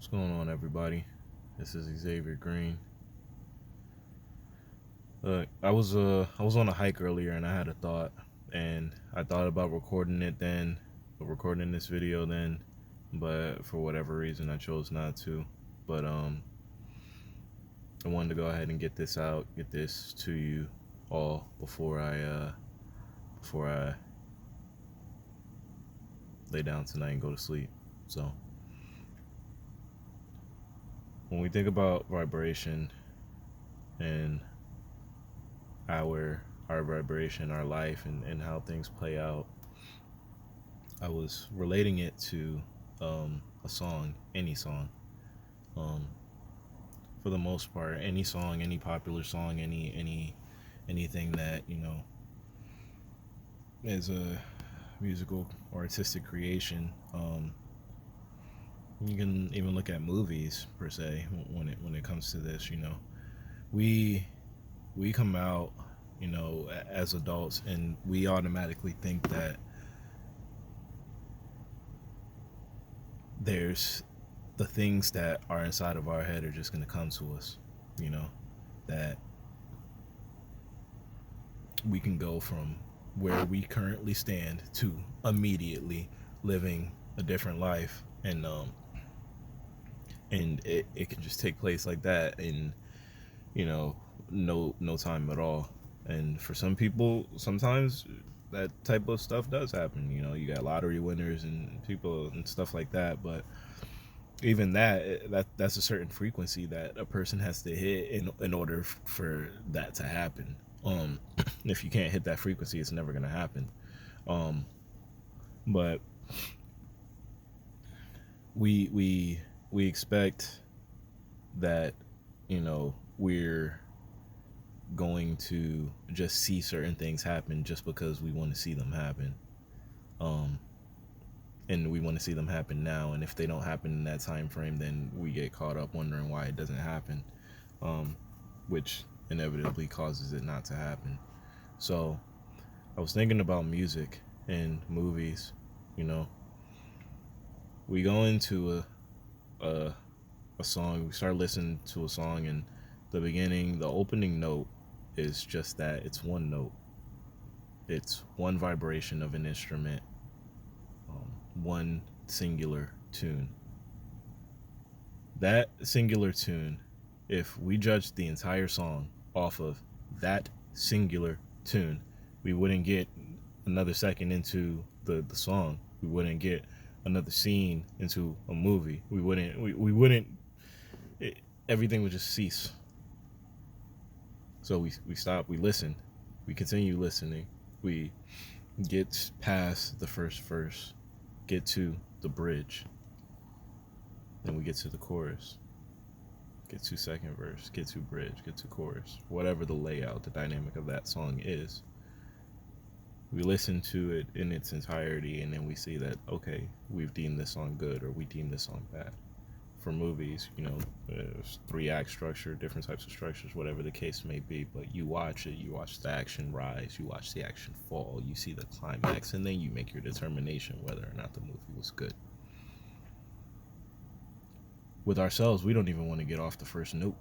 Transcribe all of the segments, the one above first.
What's going on, everybody? This is Xavier Green. I was on a hike earlier, and I had a thought, and I thought about recording it then, recording this video then, but for whatever reason, I chose not to. But I wanted to go ahead and get this out, get this to you all before I lay down tonight and go to sleep. So when we think about vibration and our vibration, our life, and how things play out, I was relating it to a song, any song. Um, for the most part, any song, any popular song, anything that is a musical or artistic creation. You can even look at movies per se when it comes to this. We we come out, as adults, and we automatically think that there's the things that are inside of our head are just going to come to us, that we can go from where we currently stand to immediately living a different life, and it can just take place like that in no time at all. And for some people, sometimes that type of stuff does happen. You got lottery winners and people and stuff like that, but even that's a certain frequency that a person has to hit in order for that to happen. If you can't hit that frequency, it's never going to happen. But we expect that we're going to just see certain things happen just because we want to see them happen. And we want to see them happen now, and if they don't happen in that time frame, then we get caught up wondering why it doesn't happen, which inevitably causes it not to happen. So I was thinking about music and movies. We go into a song, we start listening to a song, and the opening note is just that. It's one note, it's one vibration of an instrument, one singular tune. That singular tune, if we judged the entire song off of that singular tune, we wouldn't get another second into the song. We wouldn't get another scene into a movie. We wouldn't everything would just cease. So we stop, we listen, we continue listening, we get past the first verse, get to the bridge, then we get to the chorus, get to second verse, get to bridge, get to chorus, whatever the layout, the dynamic of that song is. We listen to it in its entirety, and then we see that, okay, we've deemed this song good, or we deem this song bad. For movies, there's 3-act structure, different types of structures, whatever the case may be, but you watch it, you watch the action rise, you watch the action fall, you see the climax, and then you make your determination whether or not the movie was good. With ourselves, we don't even want to get off the first note.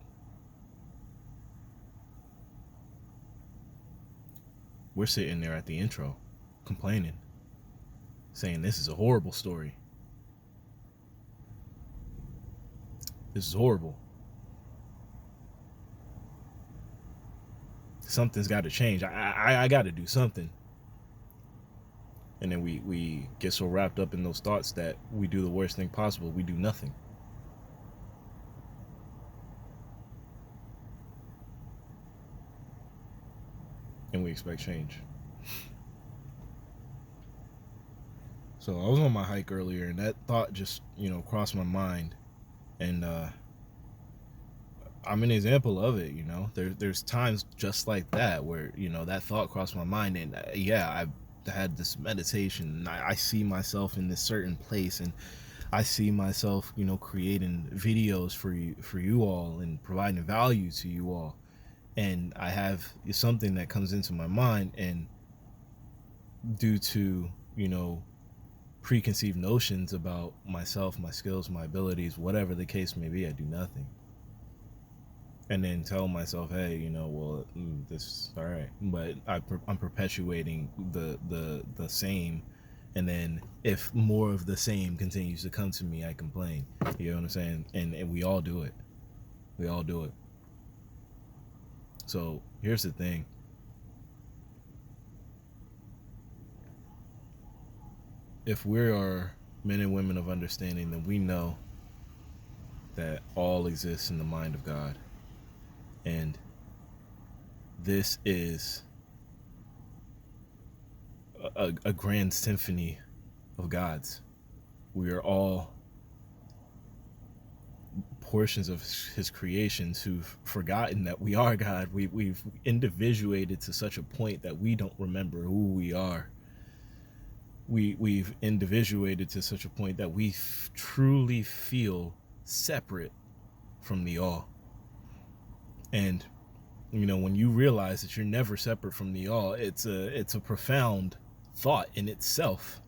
We're sitting there at the intro, complaining, saying this is a horrible story. This is horrible. Something's got to change. I got to do something. And then we get so wrapped up in those thoughts that we do the worst thing possible. We do nothing. And we expect change. So I was on my hike earlier, and that thought just, crossed my mind. And I'm an example of it. There's times just like that where that thought crossed my mind, and I've had this meditation, and I see myself in this certain place, and I see myself creating videos for you all and providing value to you all, and I have something that comes into my mind, and due to preconceived notions about myself, my skills, my abilities, whatever the case may be. I do nothing. And then tell myself, hey, well, this all right, but I'm perpetuating the same, and then if more of the same continues to come to me, I complain. You know what I'm saying? And we all do it. We all do it. So here's the thing. If we are men and women of understanding, then we know that all exists in the mind of God. And this is a grand symphony of gods. We are all portions of his creations who've forgotten that we are God. We've individuated to such a point that we don't remember who we are. We've individuated to such a point that we truly feel separate from the all. And when you realize that you're never separate from the all, it's a profound thought in itself.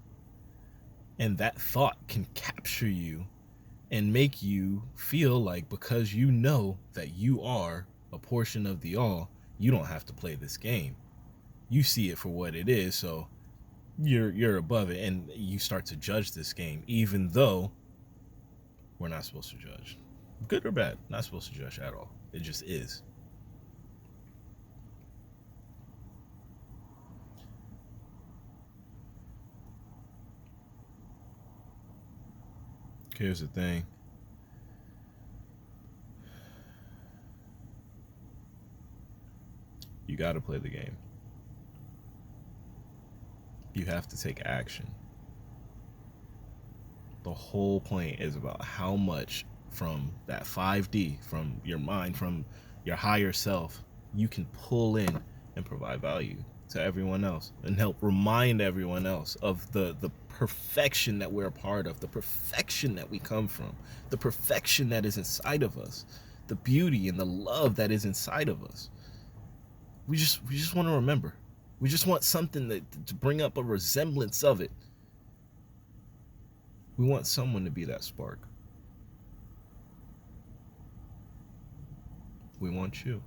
And that thought can capture you and make you feel like, because you know that you are a portion of the all, you don't have to play this game. You see it for what it is, so you're above it, and you start to judge this game, even though we're not supposed to judge. Good or bad, not supposed to judge at all. It just is. Here's the thing. You got to play the game. You have to take action. The whole point is about how much from that 5D, from your mind, from your higher self, you can pull in and provide value to everyone else and help remind everyone else of the perfection that we're a part of, the perfection that we come from, the perfection that is inside of us, the beauty and the love that is inside of us. We just want to remember. We just want something to bring up a resemblance of it. We want someone to be that spark. We want you.